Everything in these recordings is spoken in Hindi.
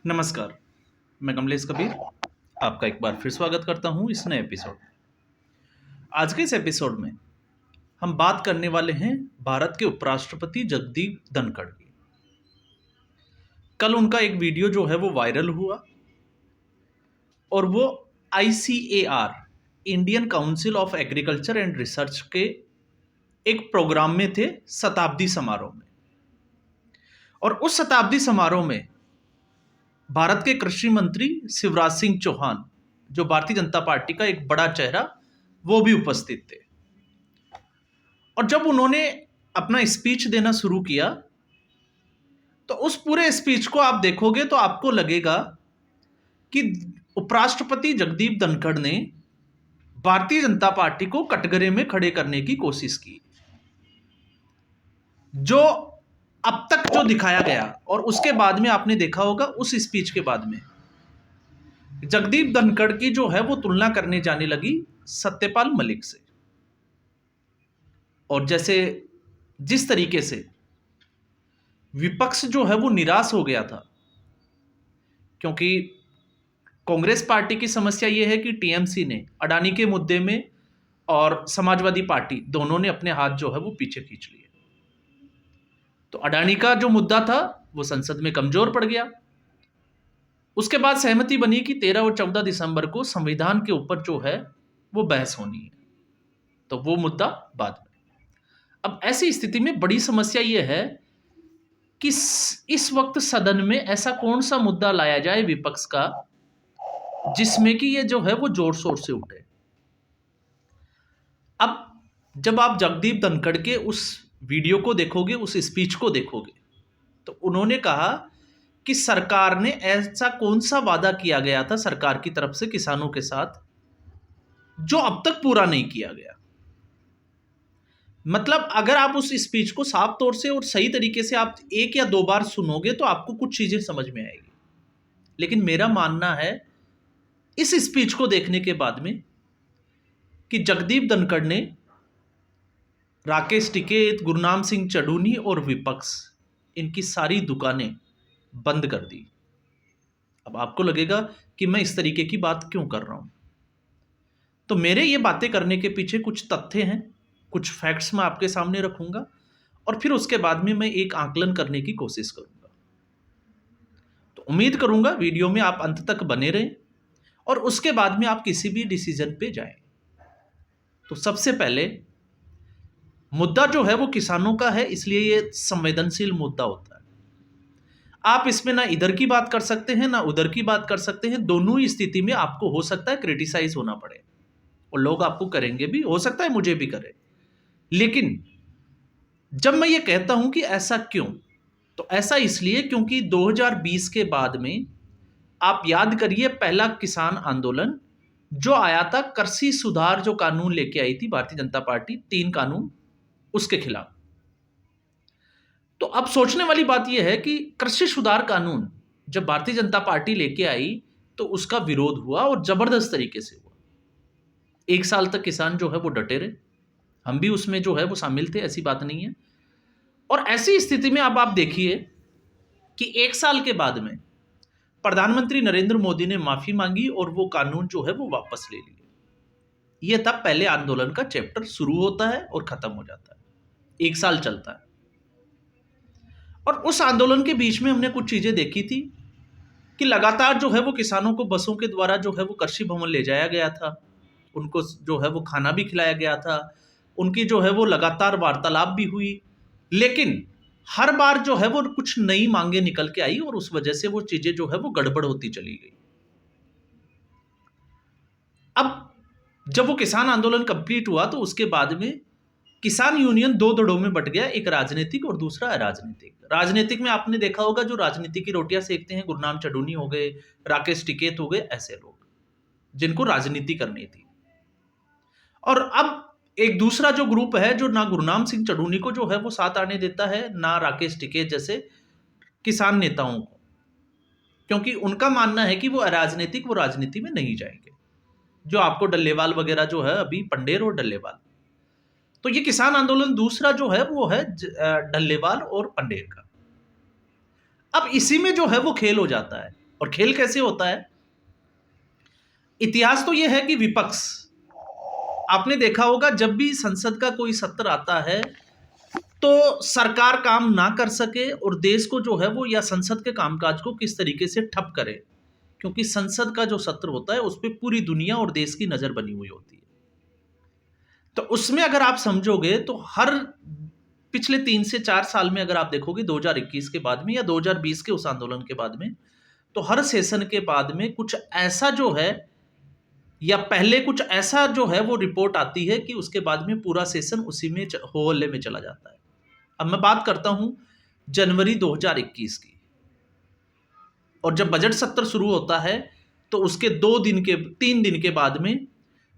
नमस्कार, मैं कमलेश कबीर आपका एक बार फिर स्वागत करता हूँ इस नए एपिसोड में। आज के इस एपिसोड में हम बात करने वाले हैं भारत के उपराष्ट्रपति जगदीप धनखड़ की। कल उनका एक वीडियो जो है वो वायरल हुआ और वो ICAR Indian council of agriculture and research के एक प्रोग्राम में थे, शताब्दी समारोह में। और उस शताब्दी समारोह में भारत के कृषि मंत्री शिवराज सिंह चौहान, जो भारतीय जनता पार्टी का एक बड़ा चेहरा, वो भी उपस्थित थे। और जब उन्होंने अपना स्पीच देना शुरू किया तो उस पूरे स्पीच को आप देखोगे तो आपको लगेगा कि उपराष्ट्रपति जगदीप धनखड़ ने भारतीय जनता पार्टी को कटघरे में खड़े करने की कोशिश की। जो अब तक जो दिखाया गया और उसके बाद में आपने देखा होगा, उस स्पीच के बाद में जगदीप धनखड़ की जो है वो तुलना करने जाने लगी सत्यपाल मलिक से। और जैसे जिस तरीके से विपक्ष जो है वो निराश हो गया था, क्योंकि कांग्रेस पार्टी की समस्या ये है कि टीएमसी ने अडानी के मुद्दे में और समाजवादी पार्टी दोनों ने अपने हाथ जो है वो पीछे खींच लिए। तो अडानी का जो मुद्दा था वो संसद में कमजोर पड़ गया। उसके बाद सहमति बनी कि 13 और 14 दिसंबर को संविधान के ऊपर जो है वो बहस होनी है, तो वो मुद्दा बाद में। अब ऐसी स्थिति में बड़ी समस्या ये है कि इस वक्त सदन में ऐसा कौन सा मुद्दा लाया जाए विपक्ष का जिसमें कि ये जो है वो जोर शोर से उठे। अब जब आप जगदीप धनखड़ के उस वीडियो को देखोगे, उस स्पीच को देखोगे, तो उन्होंने कहा कि सरकार ने ऐसा कौन सा वादा किया गया था सरकार की तरफ से किसानों के साथ जो अब तक पूरा नहीं किया गया। मतलब अगर आप उस स्पीच को साफ तौर से और सही तरीके से आप एक या दो बार सुनोगे तो आपको कुछ चीजें समझ में आएगी। लेकिन मेरा मानना है इस स्पीच को देखने के बाद में कि जगदीप धनखड़ ने राकेश टिकैत, गुरनाम सिंह चढ़ूनी और विपक्ष, इनकी सारी दुकानें बंद कर दी। अब आपको लगेगा कि मैं इस तरीके की बात क्यों कर रहा हूं, तो मेरे ये बातें करने के पीछे कुछ तथ्य हैं, कुछ फैक्ट्स मैं आपके सामने रखूंगा और फिर उसके बाद में मैं एक आकलन करने की कोशिश करूंगा। तो उम्मीद करूंगा वीडियो में आप अंत तक बने रहें और उसके बाद में आप किसी भी डिसीजन पे जाएं। तो सबसे पहले मुद्दा जो है वो किसानों का है, इसलिए ये संवेदनशील मुद्दा होता है। आप इसमें ना इधर की बात कर सकते हैं ना उधर की बात कर सकते हैं। दोनों ही स्थिति में आपको हो सकता है क्रिटिसाइज होना पड़े और लोग आपको करेंगे भी, हो सकता है मुझे भी करे। लेकिन जब मैं ये कहता हूं कि ऐसा क्यों, तो ऐसा इसलिए क्योंकि 2020 के बाद में आप याद करिए पहला किसान आंदोलन जो आया था, कृषि सुधार जो कानून लेके आई थी भारतीय जनता पार्टी, 3 कानून, उसके खिलाफ। तो अब सोचने वाली बात यह है कि कृषि सुधार कानून जब भारतीय जनता पार्टी लेके आई तो उसका विरोध हुआ और जबरदस्त तरीके से हुआ। 1 साल तक किसान जो है वो डटे रहे, हम भी उसमें जो है वो शामिल थे, ऐसी बात नहीं है। और ऐसी स्थिति में अब आप देखिए कि 1 साल के बाद में प्रधानमंत्री नरेंद्र मोदी ने माफी मांगी और वो कानून जो है वो वापस ले लिए। ये तब पहले आंदोलन का चैप्टर शुरू होता है और खत्म हो जाता है, 1 साल चलता है। और उस आंदोलन के बीच में हमने कुछ चीजें देखी थी कि लगातार जो है वो किसानों को बसों के द्वारा जो है वो कृषि भवन ले जाया गया था, उनको जो है वो खाना भी खिलाया गया था, उनकी जो है वो लगातार वार्तालाप भी हुई। लेकिन हर बार जो है वो कुछ नई मांगे निकल के आई और उस वजह से वो चीजें जो है वो गड़बड़ होती चली गई। अब जब वो किसान आंदोलन कंप्लीट हुआ तो उसके बाद में किसान यूनियन 2 धड़ों में बट गया, एक राजनीतिक और दूसरा अराजनीतिक। राजनीतिक में आपने देखा होगा जो राजनीति की रोटियां सेकते हैं, गुरनाम चढ़ूनी हो गए, राकेश टिकैत हो गए, ऐसे लोग जिनको राजनीति करनी थी। और अब एक दूसरा जो ग्रुप है जो ना गुरनाम सिंह चढ़ूनी को जो है वो साथ आने देता है, ना राकेश टिकैत जैसे किसान नेताओं को, क्योंकि उनका मानना है कि वो अराजनीतिक, वो राजनीति में नहीं जाएंगे। जो आपको डल्लेवाल वगैरह जो है अभी, पंडेर और डल्लेवाल, तो ये किसान आंदोलन दूसरा जो है वो है डल्लेवाल और पंडेर का। अब इसी में जो है वो खेल हो जाता है और खेल कैसे होता है? इतिहास तो यह है कि विपक्ष, आपने देखा होगा जब भी संसद का कोई सत्र आता है तो सरकार काम ना कर सके और देश को जो है वो या संसद के कामकाज को किस तरीके से ठप करे, क्योंकि संसद का जो सत्र होता है उस पर पूरी दुनिया और देश की नजर बनी हुई होती है। तो उसमें अगर आप समझोगे तो हर पिछले 3 से 4 साल में अगर आप देखोगे 2021 के बाद में या 2020 के उस आंदोलन के बाद में, तो हर सेशन के बाद में कुछ ऐसा जो है या पहले कुछ ऐसा जो है वो रिपोर्ट आती है कि उसके बाद में पूरा सेशन उसी में हो हल्ले में चला जाता है। अब मैं बात करता हूं जनवरी 2021 की, और जब बजट सत्र शुरू होता है तो उसके 3 दिन के बाद में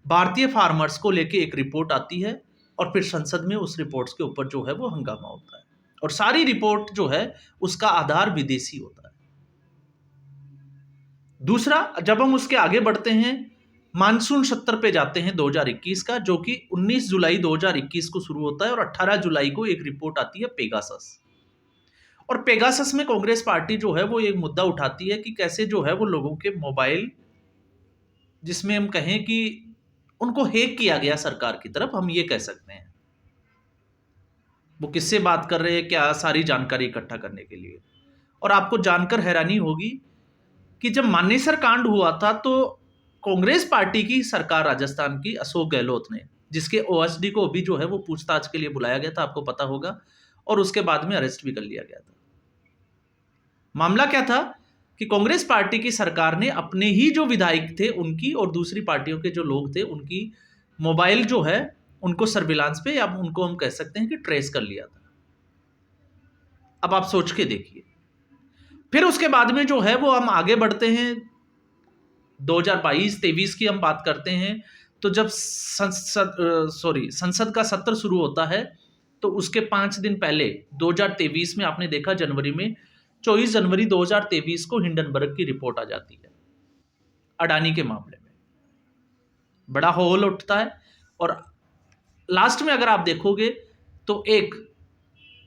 भारतीय फार्मर्स को लेके एक रिपोर्ट आती है और फिर संसद में उस रिपोर्ट्स के ऊपर जो है वो हंगामा होता है, और सारी रिपोर्ट जो है उसका आधार विदेशी होता है। दूसरा, जब हम उसके आगे बढ़ते हैं, मानसून सत्र पे जाते हैं 2021 का, जो कि 19 जुलाई 2021 को शुरू होता है और 18 जुलाई को एक रिपोर्ट आती है पेगासस। और पेगासस में कांग्रेस पार्टी जो है वो एक मुद्दा उठाती है कि कैसे जो है वो लोगों के मोबाइल, जिसमें हम कहें कि उनको हैक किया गया सरकार की तरफ, हम ये कह सकते हैं। वो किससे बात कर रहे हैं, क्या, सारी जानकारी इकट्ठा करने के लिए। और आपको जानकर हैरानी होगी कि जब मानेसर कांड हुआ था तो कांग्रेस पार्टी की सरकार राजस्थान की, अशोक गहलोत ने, जिसके ओएसडी को भी जो है वो पूछताछ के लिए बुलाया गया था, आपको पता होगा, और उसके बाद में अरेस्ट भी कर लिया गया था। मामला क्या था कि कांग्रेस पार्टी की सरकार ने अपने ही जो विधायक थे उनकी और दूसरी पार्टियों के जो लोग थे उनकी मोबाइल जो है उनको सर्विलांस पे, या उनको हम कह सकते हैं कि ट्रेस कर लिया था। अब आप सोच के देखिए। फिर उसके बाद में जो है वो हम आगे बढ़ते हैं, 2022-23 की हम बात करते हैं, तो जब संसद का सत्र शुरू होता है तो उसके 5 दिन पहले 2023 में आपने देखा जनवरी में, 24 जनवरी 2023 को हिंडनबर्ग की रिपोर्ट आ जाती है अडानी के मामले में। बड़ा होल उठता है और लास्ट में अगर आप देखोगे तो एक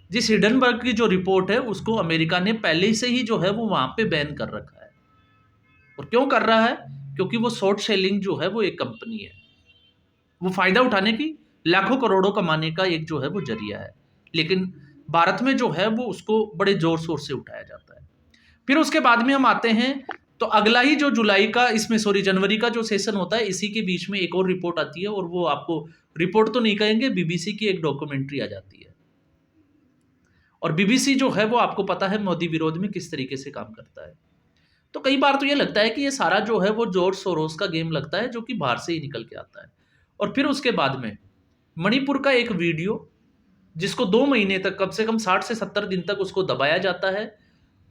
जिस हिंडनबर्ग की जो रिपोर्ट है उसको अमेरिका ने पहले से ही जो है वो वहां पे बैन कर रखा है। और क्यों कर रहा है? क्योंकि वो शॉर्ट सेलिंग जो है वो एक कंपनी है, वो फायदा उठाने की, लाखों करोड़ों कमाने का एक जो है वो जरिया है, लेकिन भारत में जो है वो उसको बड़े जोर शोर से उठाया जाता है। फिर उसके बाद में हम आते हैं तो अगला ही जो जनवरी का जो सेशन होता है, इसी के बीच में एक और रिपोर्ट आती है, और वो आपको रिपोर्ट तो नहीं कहेंगे, बीबीसी की एक डॉक्यूमेंट्री आ जाती है। और बीबीसी जो है वो आपको पता है मोदी विरोध में किस तरीके से काम करता है। तो कई बार तो ये लगता है कि ये सारा जो है वो जॉर्ज सोरोस का गेम लगता है, जो कि बाहर से ही निकल के आता है। और फिर उसके बाद में मणिपुर का एक वीडियो, जिसको 2 महीने तक, कम से कम 60 से 70 दिन तक उसको दबाया जाता है,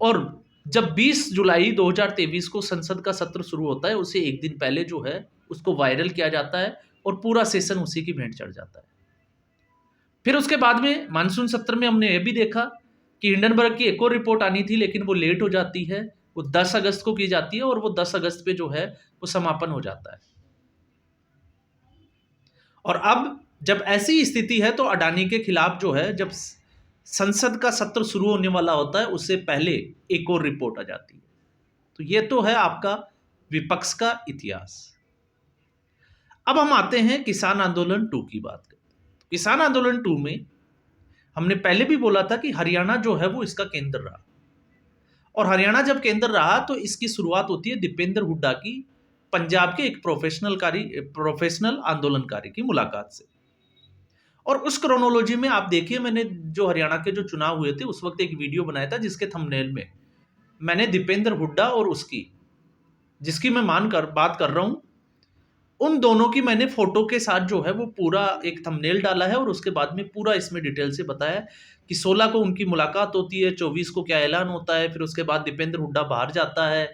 और जब 20 जुलाई 2023 को संसद का सत्र शुरू होता है उसे एक दिन पहले जो है उसको वायरल किया जाता है और पूरा सेशन उसी की भेंट चढ़ जाता है। फिर उसके बाद में मानसून सत्र में हमने ये भी देखा कि हिंडनबर्ग की एक और रिपोर्ट आनी थी, लेकिन वो लेट हो जाती है, वो 10 अगस्त को की जाती है, और वो 10 अगस्त पे जो है वो समापन हो जाता है। और अब जब ऐसी स्थिति है तो अडानी के खिलाफ जो है, जब संसद का सत्र शुरू होने वाला होता है उससे पहले एक और रिपोर्ट आ जाती है। तो ये तो है आपका विपक्ष का इतिहास। अब हम आते हैं किसान आंदोलन 2 की बात करते हैं। तो किसान आंदोलन 2 में हमने पहले भी बोला था कि हरियाणा जो है वो इसका केंद्र रहा, और हरियाणा जब केंद्र रहा तो इसकी शुरुआत होती है दीपेंद्र हुड्डा की, पंजाब के एक प्रोफेशनल आंदोलनकारी की मुलाकात से। और उस क्रोनोलॉजी में आप देखिए, मैंने जो हरियाणा के जो चुनाव हुए थे उस वक्त एक वीडियो बनाया था जिसके थंबनेल में मैंने दीपेंद्र हुड्डा और उसकी, जिसकी मैं बात कर रहा हूं, उन दोनों की मैंने फोटो के साथ जो है वो पूरा एक थंबनेल डाला है, और उसके बाद में पूरा इसमें डिटेल से बताया कि 16 को उनकी मुलाकात होती है, 24 को क्या ऐलान होता है, फिर उसके बाद दीपेंद्र हुड्डा बाहर जाता है,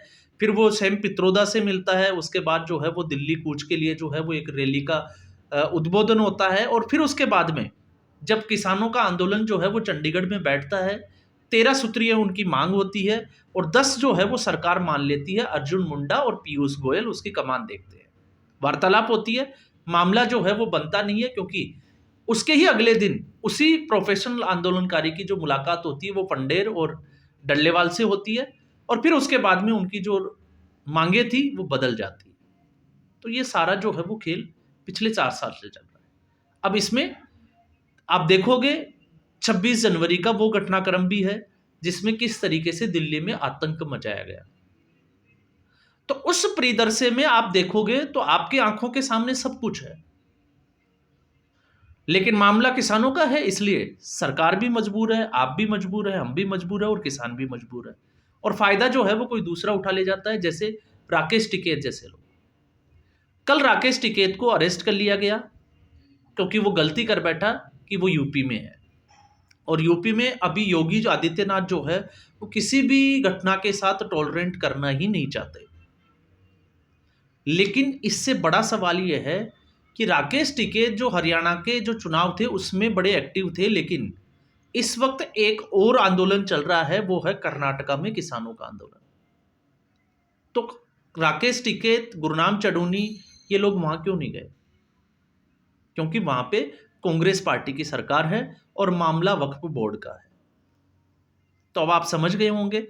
फिर वो सैम पित्रोदा से मिलता है, उसके बाद जो है वो दिल्ली कूच के लिए जो है वो एक रैली का उद्बोधन होता है, और फिर उसके बाद में जब किसानों का आंदोलन जो है वो चंडीगढ़ में बैठता है, 13 सूत्रीय उनकी मांग होती है, और 10 जो है वो सरकार मान लेती है, अर्जुन मुंडा और पीयूष गोयल उसकी कमान देखते हैं, वार्तालाप होती है, मामला जो है वो बनता नहीं है, क्योंकि उसके ही अगले दिन उसी प्रोफेशनल आंदोलनकारी की जो मुलाकात होती है वो पंडेर और डल्लेवाल से होती है, और फिर उसके बाद में उनकी जो मांगे थी वो बदल जाती। तो ये सारा जो है वो खेल पिछले 4 साल से चल रहा है। अब इसमें आप देखोगे 26 जनवरी का वो घटनाक्रम भी है जिसमें किस तरीके से दिल्ली में आतंक मचाया गया। तो उस परिदृश्य में आप देखोगे तो आपकी आंखों के सामने सब कुछ है, लेकिन मामला किसानों का है, इसलिए सरकार भी मजबूर है, आप भी मजबूर है, हम भी मजबूर है और किसान भी मजबूर है। और फायदा जो है वो कोई दूसरा उठा ले जाता है, जैसे राकेश टिकैत जैसे लोग। कल राकेश टिकैत को अरेस्ट कर लिया गया क्योंकि वो गलती कर बैठा कि वो यूपी में है, और यूपी में अभी योगी आदित्यनाथ जो है वो किसी भी घटना के साथ टॉलरेंट करना ही नहीं चाहते। लेकिन इससे बड़ा सवाल यह है कि राकेश टिकैत जो हरियाणा के जो चुनाव थे उसमें बड़े एक्टिव थे, लेकिन इस वक्त एक और आंदोलन चल रहा है, वो है कर्नाटका में किसानों का आंदोलन। तो राकेश टिकैत, गुरनाम चढ़ूनी, ये लोग वहां क्यों नहीं गए? क्योंकि वहां पे कांग्रेस पार्टी की सरकार है और मामला वक्फ बोर्ड का है। तो अब आप समझ गए होंगे,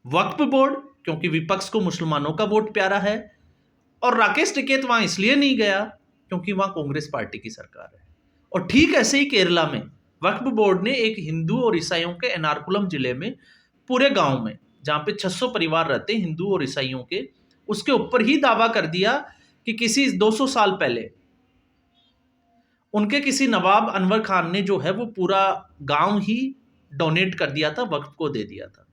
वक्फ बोर्ड क्योंकि विपक्ष को मुसलमानों का वोट प्यारा है, और राकेश टिकैत वहां इसलिए नहीं गया क्योंकि वहां कांग्रेस पार्टी की सरकार है। और ठीक ऐसे ही केरला में वक्फ बोर्ड ने एक हिंदू और ईसाइयों के एर्नाकुलम जिले में पूरे गांव में, जहां पे 600 परिवार रहते हैं हिंदू और ईसाइयों के, उसके ऊपर ही दावा कर दिया कि किसी 200 साल पहले उनके किसी नवाब अनवर खान ने जो है वो पूरा गांव ही डोनेट कर दिया था, वक्फ को दे दिया था।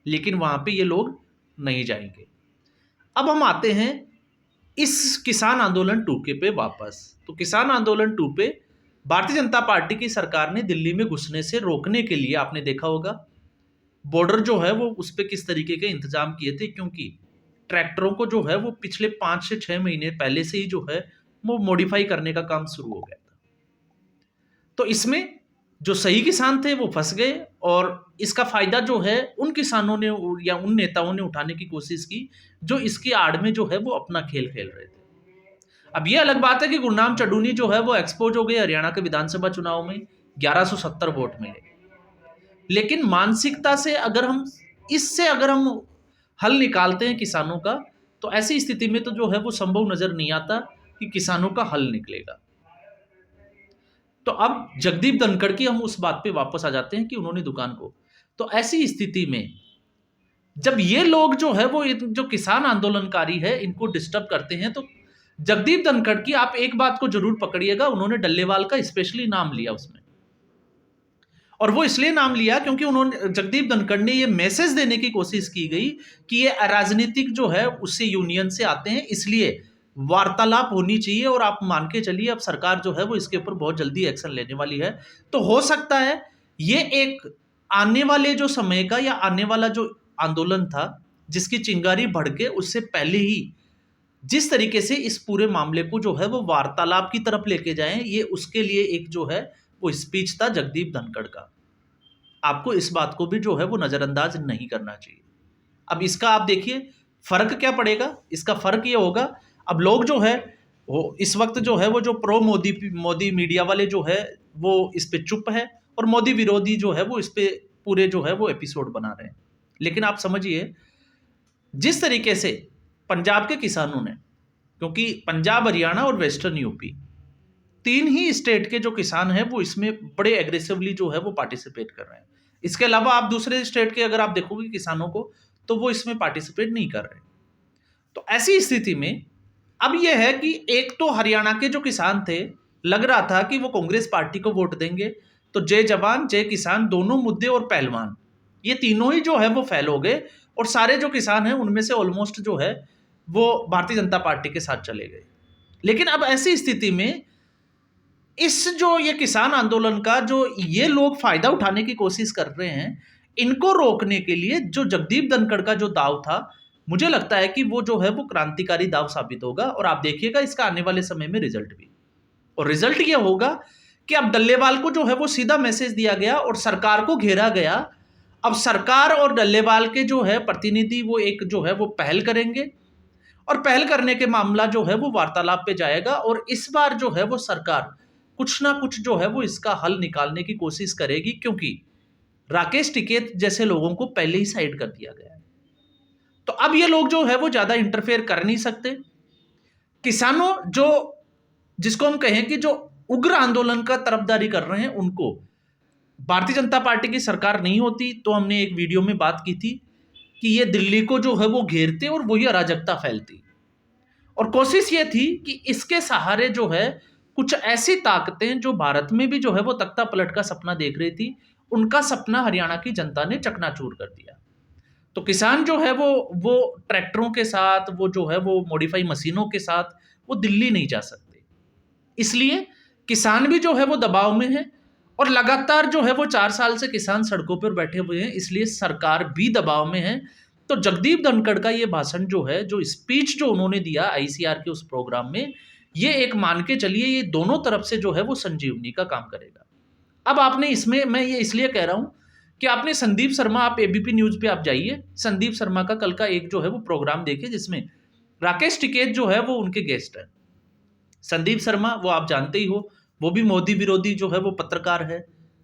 लेकिन वहां पे ये लोग नहीं जाएंगे। अब हम आते हैं इस किसान आंदोलन 2 के पे वापस। तो किसान आंदोलन 2 पे भारतीय जनता पार्टी की सरकार ने दिल्ली में घुसने से रोकने के लिए, आपने देखा होगा, बॉर्डर जो है वो उस पे किस तरीके के इंतजाम किए थे, क्योंकि ट्रैक्टरों को जो है वो पिछले 5 से 6 महीने पहले से ही जो है वो मॉडिफाई करने का काम शुरू हो गया था। तो इसमें जो सही किसान थे वो फंस गए, और इसका फायदा जो है उन किसानों ने या उन नेताओं ने उठाने की कोशिश की जो इसकी आड़ में जो है वो अपना खेल खेल रहे थे। अब ये अलग बात है कि गुरनाम चढ़ूनी जो है वो एक्सपोज हो गए हरियाणा के विधानसभा चुनाव में, 1170 वोट मिले। लेकिन मानसिकता से अगर हम हल निकालते हैं किसानों का, तो ऐसी स्थिति में तो जो है वो संभव नजर नहीं आता कि किसानों का हल निकलेगा। तो अब जगदीप धनखड़ की हम उस बात पे वापस आ जाते हैं कि उन्होंने दुकान को, तो ऐसी स्थिति में जब ये लोग जो है वो जो किसान आंदोलनकारी है इनको डिस्टर्ब करते हैं, तो जगदीप धनखड़ की आप एक बात को जरूर पकड़िएगा, उन्होंने डल्लेवाल का स्पेशली नाम लिया उसमें। और वो इसलिए नाम लिया क्योंकि उन्होंने, जगदीप धनखड़ ने ये मैसेज देने की कोशिश की गई कि ये अराजनीतिक जो है उससे यूनियन से आते हैं, इसलिए वार्तालाप होनी चाहिए, और आप मान के चलिए अब सरकार जो है वो इसके ऊपर बहुत जल्दी एक्शन लेने वाली है। तो हो सकता है ये एक आने वाले जो समय का या आने वाला जो आंदोलन था जिसकी चिंगारी भड़के, उससे पहले ही जिस तरीके से इस पूरे मामले को जो है वो वार्तालाप की तरफ लेके जाएं, ये उसके लिए एक जो है वो स्पीच था जगदीप धनखड़ का। आपको इस बात को भी जो है वो नजरअंदाज नहीं करना चाहिए। अब इसका आप देखिए फर्क क्या पड़ेगा, इसका फर्क ये होगा, अब लोग जो है वो इस वक्त जो है वो जो प्रो मोदी मीडिया वाले जो है वो इस पे चुप है, और मोदी विरोधी जो है वो इस पे पूरे जो है वो एपिसोड बना रहे हैं। लेकिन आप समझिए जिस तरीके से पंजाब के किसानों ने, क्योंकि पंजाब, हरियाणा और वेस्टर्न यूपी 3 ही स्टेट के जो किसान हैं वो इसमें बड़े एग्रेसिवली जो है वो पार्टिसिपेट कर रहे हैं। इसके अलावा आप दूसरे स्टेट के अगर आप देखोगे किसानों को, तो वो इसमें पार्टिसिपेट नहीं कर रहे। तो ऐसी स्थिति में अब यह है कि एक तो हरियाणा के जो किसान थे, लग रहा था कि वो कांग्रेस पार्टी को वोट देंगे, तो जय जवान जय किसान दोनों मुद्दे और पहलवान, ये तीनों ही जो है वो फेल हो गए, और सारे जो किसान हैं उनमें से ऑलमोस्ट जो है वो भारतीय जनता पार्टी के साथ चले गए। लेकिन अब ऐसी स्थिति में इस जो ये किसान आंदोलन का जो ये लोग फायदा उठाने की कोशिश कर रहे हैं, इनको रोकने के लिए जो जगदीप धनखड़ का जो दाव था, मुझे लगता है कि वो जो है वो क्रांतिकारी दाव साबित होगा, और आप देखिएगा इसका आने वाले समय में रिजल्ट भी। और रिजल्ट ये होगा कि अब डल्लेवाल को जो है वो सीधा मैसेज दिया गया और सरकार को घेरा गया। अब सरकार और डल्लेवाल के जो है प्रतिनिधि वो एक जो है वो पहल करेंगे, और पहल करने के मामला जो है वो वार्तालाप पे जाएगा, और इस बार जो है वो सरकार कुछ ना कुछ जो है वो इसका हल निकालने की कोशिश करेगी, क्योंकि राकेश टिकैत जैसे लोगों को पहले ही साइड कर दिया गया है। अब ये लोग जो है वो ज्यादा इंटरफेयर कर नहीं सकते। किसानों जो, जिसको हम कहें कि जो उग्र आंदोलन का तरफदारी कर रहे हैं, उनको भारतीय जनता पार्टी की सरकार नहीं होती तो हमने एक वीडियो में बात की थी कि ये दिल्ली को जो है वो घेरते और वही अराजकता फैलती। और कोशिश ये थी कि इसके सहारे जो है कुछ ऐसी ताकतें जो भारत में भी जो है वो तख्ता पलट का सपना देख रही थी, उनका सपना हरियाणा की जनता ने चकनाचूर कर दिया। तो किसान जो है वो ट्रैक्टरों के साथ, वो जो है वो मॉडिफाई मशीनों के साथ वो दिल्ली नहीं जा सकते। इसलिए किसान भी जो है वो दबाव में है और लगातार जो है वो 4 साल से किसान सड़कों पर बैठे हुए हैं, इसलिए सरकार भी दबाव में है। तो जगदीप धनखड़ का ये भाषण जो है, जो स्पीच जो उन्होंने दिया आईसीआर के उस प्रोग्राम में, ये एक मान के चलिए ये दोनों तरफ से जो है वो संजीवनी का काम करेगा। अब आपने इसमें, मैं ये इसलिए कह रहा हूं कि आपने संदीप शर्मा, आप एबीपी न्यूज पे आप जाइए, संदीप शर्मा का कल का एक जो है वो प्रोग्राम देखिए जिसमें राकेश टिकैत जो है वो उनके गेस्ट है। संदीप शर्मा वो आप जानते ही हो, वो भी मोदी विरोधी जो है वो पत्रकार है।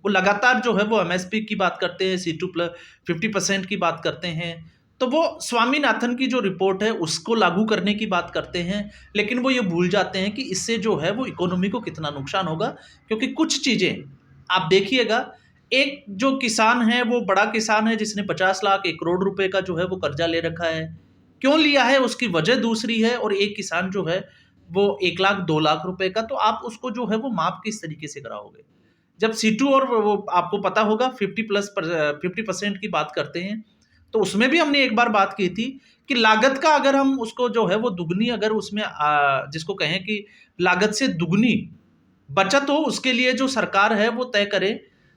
वो लगातार जो है वो एमएसपी की बात करते हैं, C2+50% की बात करते हैं। तो वो स्वामीनाथन की जो रिपोर्ट है उसको लागू करने की बात करते हैं, लेकिन वो ये भूल जाते हैं कि इससे जो है वो इकोनॉमी को कितना नुकसान होगा। क्योंकि कुछ चीजें आप देखिएगा, एक जो किसान है वो बड़ा किसान है जिसने 50 लाख 1 करोड़ रुपए का जो है वो कर्जा ले रखा है। क्यों लिया है उसकी वजह दूसरी है, और एक किसान जो है वो 1 लाख 2 लाख रुपए का, तो आप उसको जो है वो माप किस तरीके से कराओगे। जब C2 और वो आपको पता होगा 50% की बात करते हैं, तो उसमें भी हमने एक बार बात की थी कि लागत का अगर हम उसको जो है वो दुगनी, अगर उसमें जिसको कहें कि लागत से दुगनी बचत हो, उसके लिए जो सरकार है वो तय करे।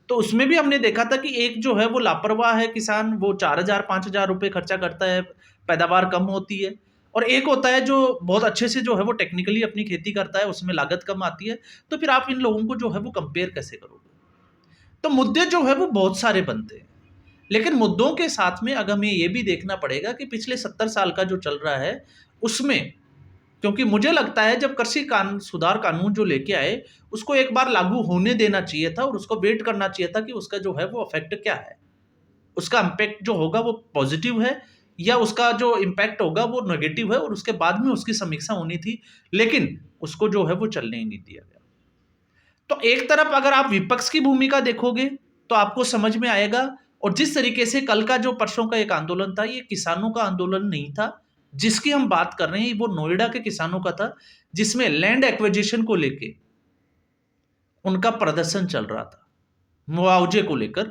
तो उसमें भी हमने देखा था कि एक जो है वो लापरवाह है किसान, वो 4,000 5,000 रुपए खर्चा करता है, पैदावार कम होती है। और एक होता है जो बहुत अच्छे से जो है वो टेक्निकली अपनी खेती करता है, उसमें लागत कम आती है। तो फिर आप इन लोगों को जो है वो कंपेयर कैसे करोगे। तो मुद्दे जो है वो बहुत सारे बनते हैं, लेकिन मुद्दों के साथ में अगर हमें ये भी देखना पड़ेगा कि पिछले 70 साल का जो चल रहा है उसमें, क्योंकि मुझे लगता है जब कृषि कानून सुधार कानून जो लेके आए उसको एक बार लागू होने देना चाहिए था और उसको वेट करना चाहिए था कि उसका जो है वो इफेक्ट क्या है, उसका इम्पैक्ट जो होगा वो पॉजिटिव है या उसका जो इम्पैक्ट होगा वो नेगेटिव है, और उसके बाद में उसकी समीक्षा होनी थी। लेकिन उसको जो है वो चलने ही नहीं दिया गया। तो एक तरफ अगर आप विपक्ष की भूमिका देखोगे तो आपको समझ में आएगा, और जिस तरीके से कल का जो परसों का एक आंदोलन था, ये किसानों का आंदोलन नहीं था। जिसकी हम बात कर रहे हैं वो नोएडा के किसानों का था, जिसमें लैंड एक्विजिशन को लेके उनका प्रदर्शन चल रहा था, मुआवजे को लेकर।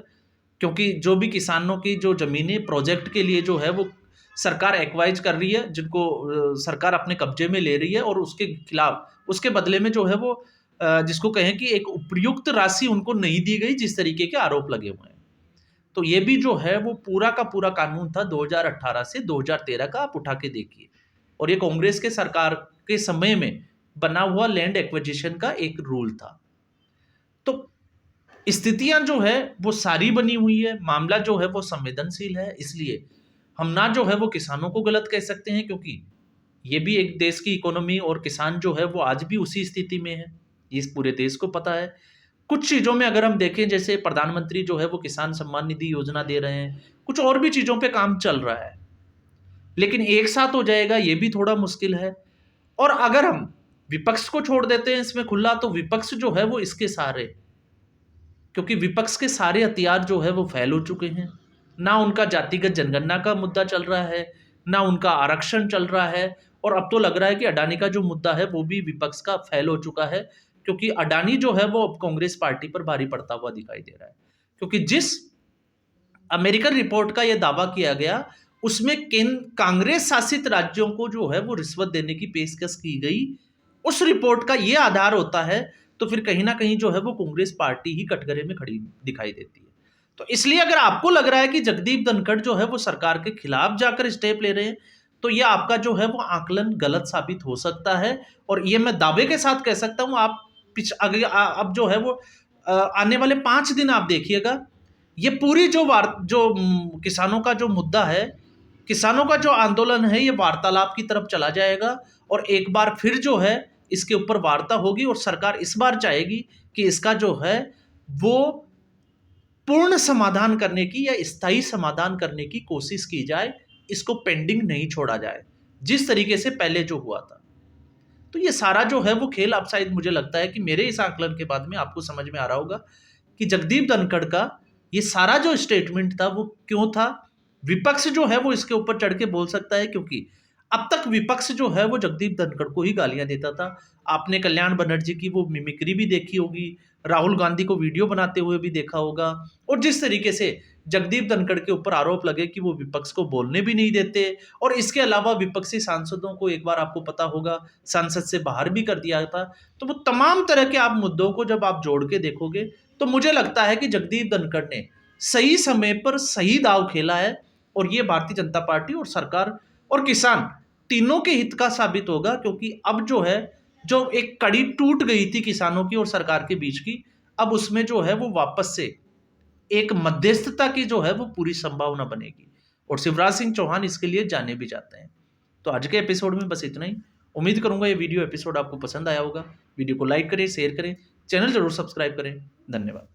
क्योंकि जो भी किसानों की जो जमीनें प्रोजेक्ट के लिए जो है वो सरकार एक्वाइज कर रही है, जिनको सरकार अपने कब्जे में ले रही है, और उसके खिलाफ उसके बदले में जो है वो जिसको कहें कि एक उपयुक्त राशि उनको नहीं दी गई, जिस तरीके के आरोप लगे हुए हैं। तो ये भी जो है वो पूरा का पूरा कानून था 2018 से 2013 का, आप उठा के देखिए। और ये कांग्रेस के सरकार के समय में बना हुआ लैंड एक्विजिशन का एक रूल था। तो स्थितियां जो है वो सारी बनी हुई है, मामला जो है वो संवेदनशील है। इसलिए हम ना जो है वो किसानों को गलत कह सकते हैं, क्योंकि ये भी एक देश की इकोनॉमी, और किसान जो है वो आज भी उसी स्थिति में है, इस पूरे देश को पता है। कुछ चीज़ों में अगर हम देखें, जैसे प्रधानमंत्री जो है वो किसान सम्मान निधि योजना दे रहे हैं, कुछ और भी चीज़ों पे काम चल रहा है, लेकिन एक साथ हो जाएगा ये भी थोड़ा मुश्किल है। और अगर हम विपक्ष को छोड़ देते हैं इसमें खुला, तो विपक्ष जो है वो इसके सारे, क्योंकि विपक्ष के सारे हथियार जो है वो फैल हो चुके हैं। ना उनका जातिगत जनगणना का मुद्दा चल रहा है, ना उनका आरक्षण चल रहा है, और अब तो लग रहा है कि अडानी का जो मुद्दा है वो भी विपक्ष का फैल हो चुका है। क्योंकि अडानी जो है वो अब कांग्रेस पार्टी पर भारी पड़ता हुआ दिखाई दे रहा है। क्योंकि जिस अमेरिकन रिपोर्ट का यह दावा किया गया, उसमें कांग्रेस शासित राज्यों को जो है वो रिश्वत देने की पेशकश की गई, उस रिपोर्ट का यह आधार होता है, तो फिर कहीं ना कहीं जो है वो कांग्रेस पार्टी ही कटघरे में खड़ी दिखाई देती है। तो इसलिए अगर आपको लग रहा है कि जगदीप धनखड़ जो है वो सरकार के खिलाफ जाकर स्टेप ले रहे हैं, तो यह आपका जो है वो आकलन गलत साबित हो सकता है। और ये मैं दावे के साथ कह सकता हूं, आप अब जो है वो आने वाले 5 दिन आप देखिएगा, ये पूरी किसानों का जो मुद्दा है, किसानों का जो आंदोलन है, ये वार्तालाप की तरफ चला जाएगा। और एक बार फिर जो है इसके ऊपर वार्ता होगी, और सरकार इस बार चाहेगी कि इसका जो है वो पूर्ण समाधान करने की या स्थायी समाधान करने की कोशिश की जाए। इसको पेंडिंग नहीं छोड़ा जाए, जिस तरीके से पहले जो हुआ था। तो ये सारा जो है वो खेल अब शायद मुझे लगता है कि मेरे इस आकलन के बाद में आपको समझ में आ रहा होगा कि जगदीप धनखड़ का ये सारा जो स्टेटमेंट था वो क्यों था। विपक्ष जो है वो इसके ऊपर चढ़ के बोल सकता है, क्योंकि अब तक विपक्ष जो है वो जगदीप धनखड़ को ही गालियां देता था। आपने कल्याण बनर्जी की वो मिमिक्री भी देखी होगी, राहुल गांधी को वीडियो बनाते हुए भी देखा होगा, और जिस तरीके से जगदीप धनखड़ के ऊपर आरोप लगे कि वो विपक्ष को बोलने भी नहीं देते, और इसके अलावा विपक्षी सांसदों को एक बार आपको पता होगा संसद से बाहर भी कर दिया था। तो वो तमाम तरह के आप मुद्दों को जब आप जोड़ के देखोगे तो मुझे लगता है कि जगदीप धनखड़ ने सही समय पर सही दाव खेला है, और ये भारतीय जनता पार्टी और सरकार और किसान तीनों के हित का साबित होगा, क्योंकि अब जो है जो एक कड़ी टूट गई थी किसानों की और सरकार के बीच की, अब उसमें जो है वो वापस से एक मध्यस्थता की जो है वो पूरी संभावना बनेगी, और शिवराज सिंह चौहान इसके लिए जाने भी जाते हैं। तो आज के एपिसोड में बस इतना ही। उम्मीद करूंगा ये वीडियो एपिसोड आपको पसंद आया होगा। वीडियो को लाइक करें, शेयर करें, चैनल जरूर सब्सक्राइब करें। धन्यवाद।